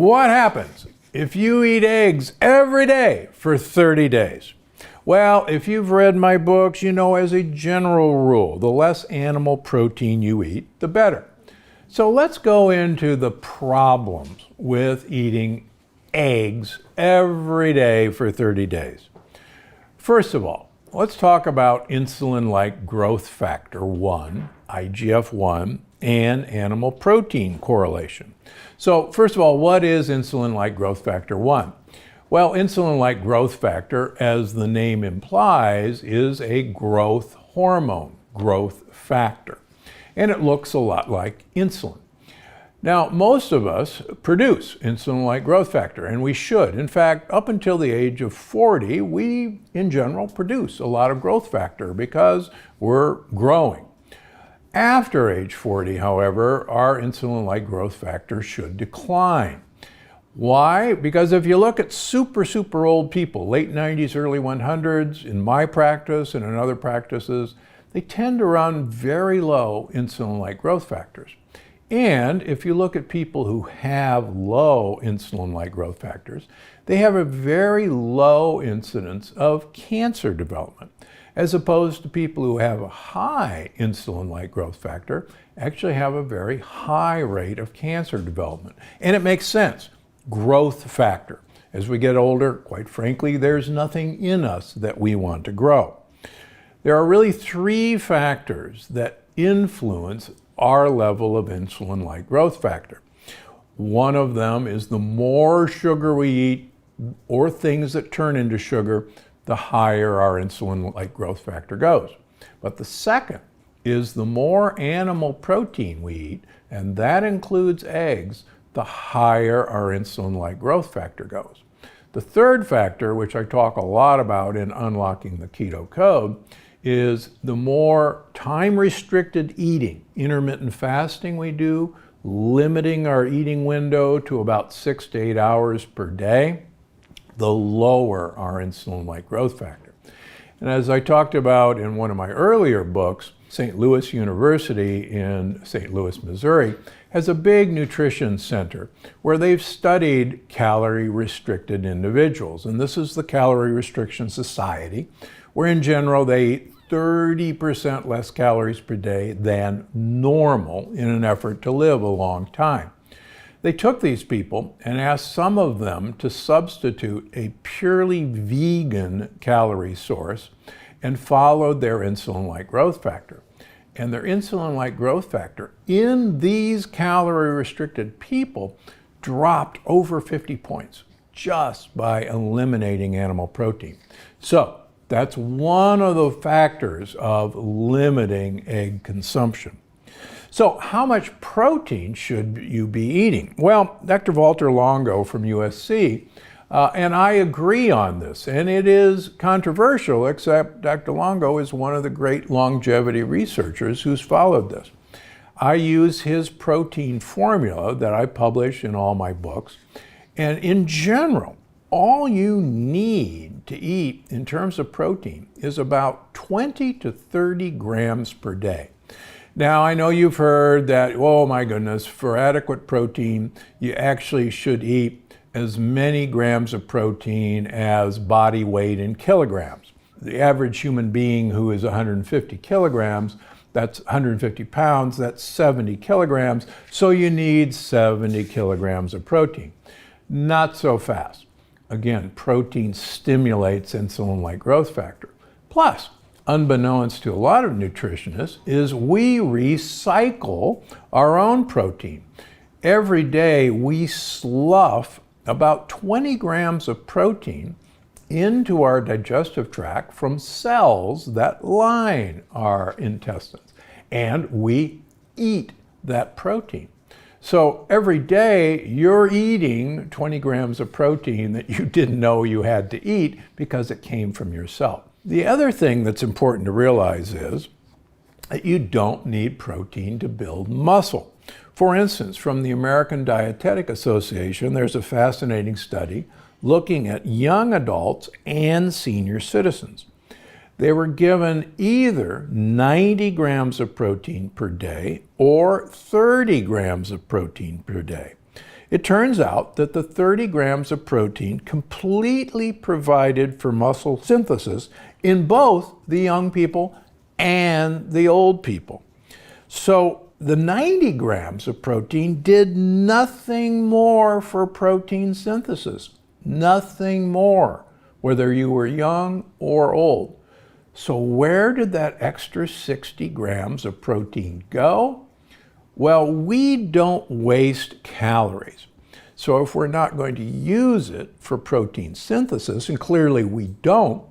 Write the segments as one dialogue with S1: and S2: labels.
S1: What happens if you eat eggs every day for 30 days? Well, if you've read my books, you know as a general rule, the less animal protein you eat, the better. So let's go into the problems with eating eggs every day for 30 days. First of all, let's talk about insulin-like growth factor 1, IGF-1, and animal protein correlation. So first of all, what is insulin-like growth factor 1? Well, insulin-like growth factor, as the name implies, is a growth hormone, growth factor, and it looks a lot like insulin. Now, most of us produce insulin-like growth factor, and we should. In fact, up until the age of 40, we, in general, produce a lot of growth factor because we're growing. After age 40, however, our insulin-like growth factor should decline. Why? Because if you look at super old people, late 90s, early 100s, in my practice and in other practices, they tend to run very low insulin-like growth factors. And if you look at people who have low insulin-like growth factors, they have a very low incidence of cancer development, as opposed to people who have a high insulin-like growth factor actually have a very high rate of cancer development. And it makes sense. Growth factor. As we get older, quite frankly, there's nothing in us that we want to grow. There are really three factors that influence our level of insulin-like growth factor. One of them is the more sugar we eat or things that turn into sugar, the higher our insulin-like growth factor goes. But the second is the more animal protein we eat, and that includes eggs, the higher our insulin-like growth factor goes. The third factor, which I talk a lot about in Unlocking the Keto Code, is the more time-restricted eating, intermittent fasting we do, limiting our eating window to about 6 to 8 hours per day, the lower our insulin-like growth factor. And as I talked about in one of my earlier books, St. Louis University in St. Louis, Missouri, has a big nutrition center where they've studied calorie-restricted individuals. And this is the Calorie Restriction Society, where in general they eat 30% less calories per day than normal in an effort to live a long time. They took these people and asked some of them to substitute a purely vegan calorie source and followed their insulin-like growth factor. And their insulin-like growth factor in these calorie-restricted people dropped over 50 points just by eliminating animal protein. So that's one of the factors of limiting egg consumption. So how much protein should you be eating? Well, Dr. Walter Longo from USC, and I agree on this, and it is controversial, except Dr. Longo is one of the great longevity researchers who's followed this. I use his protein formula that I publish in all my books, and in general, all you need to eat in terms of protein is about 20 to 30 grams per day. Now, I know you've heard that, oh my goodness, for adequate protein, you actually should eat as many grams of protein as body weight in kilograms. The average human being who is 150 kilograms, that's 150 pounds, that's 70 kilograms, so you need 70 kilograms of protein. Not so fast. Again, protein stimulates insulin-like growth factor. Plus, unbeknownst to a lot of nutritionists, is we recycle our own protein. Every day we slough about 20 grams of protein into our digestive tract from cells that line our intestines, and we eat that protein. So every day you're eating 20 grams of protein that you didn't know you had to eat because it came from your cell. The other thing that's important to realize is that you don't need protein to build muscle. For instance, from the American Dietetic Association, there's a fascinating study looking at young adults and senior citizens. They were given either 90 grams of protein per day or 30 grams of protein per day. It turns out that the 30 grams of protein completely provided for muscle synthesis in both the young people and the old people. So the 90 grams of protein did nothing more for protein synthesis. Nothing more, whether you were young or old. So where did that extra 60 grams of protein go? Well, we don't waste calories. So if we're not going to use it for protein synthesis, and clearly we don't,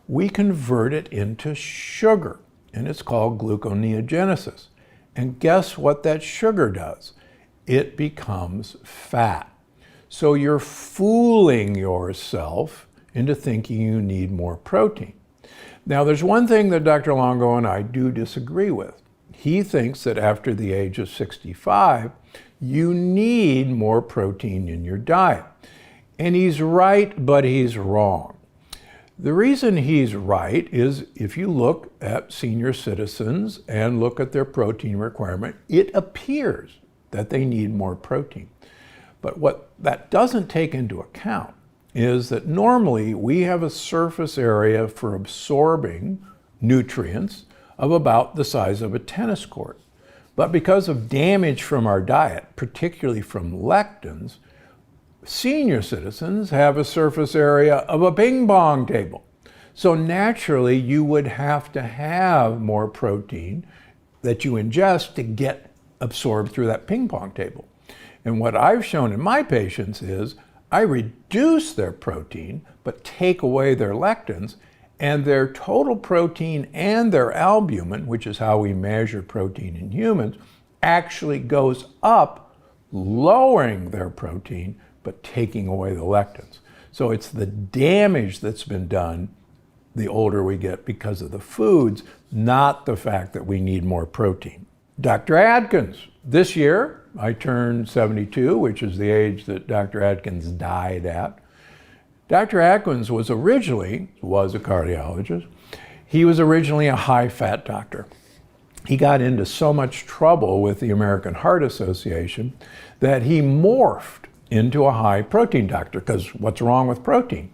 S1: we convert it into sugar, and it's called gluconeogenesis. And guess what that sugar does? It becomes fat. So you're fooling yourself into thinking you need more protein. Now, there's one thing that Dr. Longo and I do disagree with. He thinks that after the age of 65, you need more protein in your diet. And he's right, but he's wrong. The reason he's right is if you look at senior citizens and look at their protein requirement, it appears that they need more protein. But what that doesn't take into account is that normally we have a surface area for absorbing nutrients of about the size of a tennis court. But because of damage from our diet, particularly from lectins, senior citizens have a surface area of a ping pong table. So naturally, you would have to have more protein that you ingest to get absorbed through that ping pong table. And what I've shown in my patients is I reduce their protein, but take away their lectins, and their total protein and their albumin, which is how we measure protein in humans, actually goes up, lowering their protein, but taking away the lectins. So it's the damage that's been done the older we get because of the foods, not the fact that we need more protein. Dr. Atkins, this year I turned 72, which is the age that Dr. Atkins died at. Dr. Atkins was a cardiologist. He was originally a high-fat doctor. He got into so much trouble with the American Heart Association that he morphed into a high-protein doctor, because what's wrong with protein?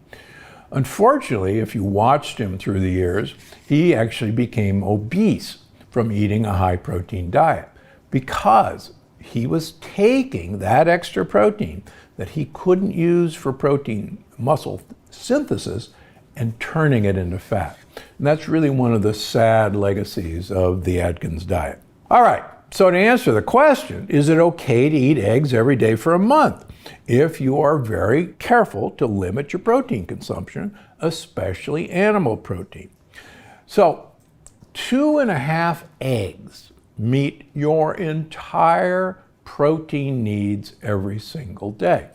S1: Unfortunately, if you watched him through the years, he actually became obese from eating a high-protein diet because he was taking that extra protein that he couldn't use for protein muscle synthesis and turning it into fat. And that's really one of the sad legacies of the Atkins diet. All right, so to answer the question, is it okay to eat eggs every day for a month if you are very careful to limit your protein consumption, especially animal protein? So 2.5 eggs meet your entire protein needs every single day.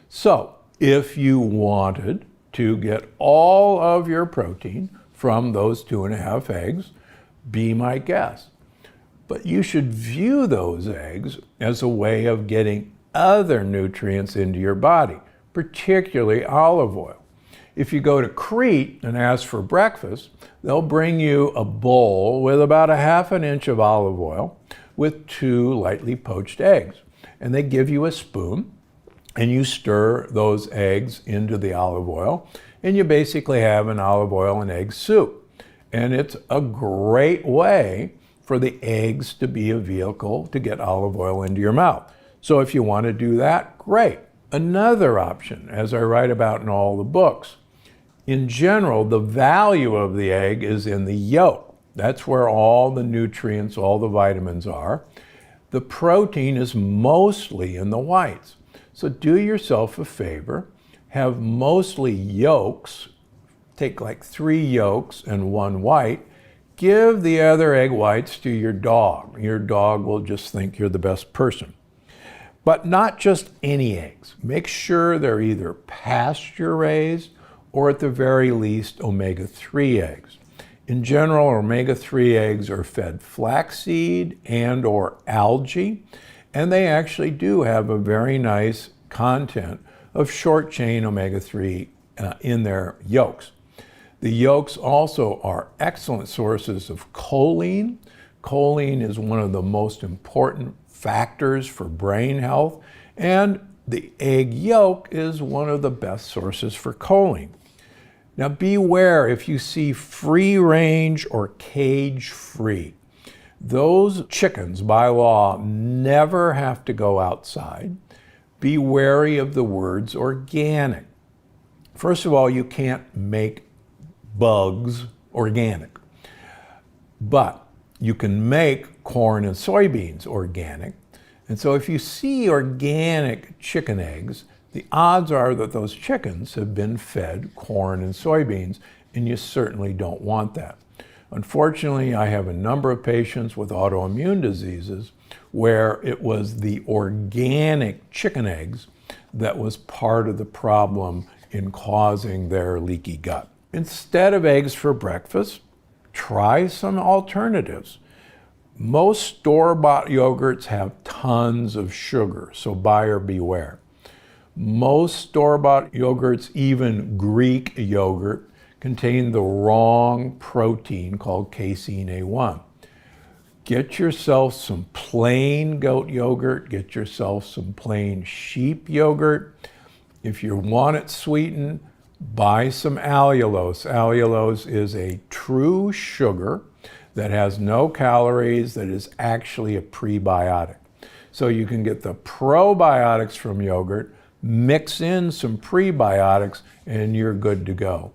S1: So if you wanted to get all of your protein from those 2.5 eggs, be my guest. But you should view those eggs as a way of getting other nutrients into your body, particularly olive oil. If you go to Crete and ask for breakfast, they'll bring you a bowl with about 1/2 inch of olive oil with 2 lightly poached eggs. And they give you a spoon, and you stir those eggs into the olive oil, and you basically have an olive oil and egg soup. And it's a great way for the eggs to be a vehicle to get olive oil into your mouth. So if you want to do that, great. Another option, as I write about in all the books, in general, the value of the egg is in the yolk. That's where all the nutrients, all the vitamins are. The protein is mostly in the whites. So do yourself a favor, have mostly yolks, take like 3 yolks and 1 white, give the other egg whites to your dog. Your dog will just think you're the best person. But not just any eggs. Make sure they're either pasture raised or at the very least omega-3 eggs. In general, omega-3 eggs are fed flaxseed and or algae, and they actually do have a very nice content of short-chain omega-3 in their yolks. The yolks also are excellent sources of choline. Choline is one of the most important factors for brain health, and the egg yolk is one of the best sources for choline. Now beware if you see free range or cage free. Those chickens by law never have to go outside. Be wary of the words organic. First of all, you can't make bugs organic, but you can make corn and soybeans organic. And so if you see organic chicken eggs, the odds are that those chickens have been fed corn and soybeans, and you certainly don't want that. Unfortunately, I have a number of patients with autoimmune diseases where it was the organic chicken eggs that was part of the problem in causing their leaky gut. Instead of eggs for breakfast, try some alternatives. Most store-bought yogurts have tons of sugar, so buyer beware. Most store-bought yogurts, even Greek yogurt, contain the wrong protein called casein A1. Get yourself some plain goat yogurt, get yourself some plain sheep yogurt. If you want it sweetened, buy some allulose. Allulose is a true sugar that has no calories, that is actually a prebiotic. So you can get the probiotics from yogurt, mix in some prebiotics, and you're good to go.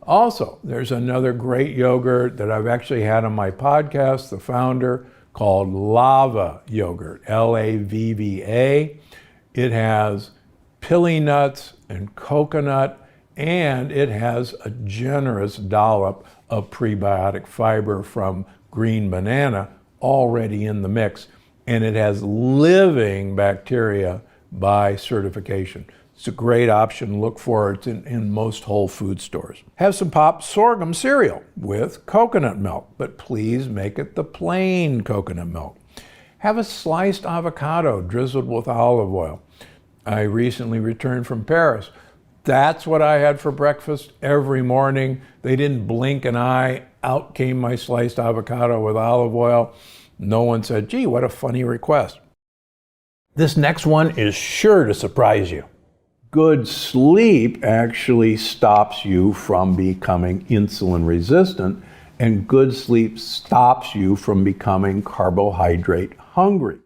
S1: Also, there's another great yogurt that I've actually had on my podcast, the founder, called Lava yogurt, L-A-V-V-A. It has pili nuts and coconut, and it has a generous dollop of prebiotic fiber from green banana already in the mix, and it has living bacteria by certification. It's a great option. Look for it in most Whole Food stores. Have some popped sorghum cereal with coconut milk, but please make it the plain coconut milk. Have a sliced avocado drizzled with olive oil. I recently returned from Paris. That's what I had for breakfast every morning. They didn't blink an eye. Out came my sliced avocado with olive oil. No one said, gee, what a funny request. This next one is sure to surprise you. Good sleep actually stops you from becoming insulin resistant, and good sleep stops you from becoming carbohydrate hungry.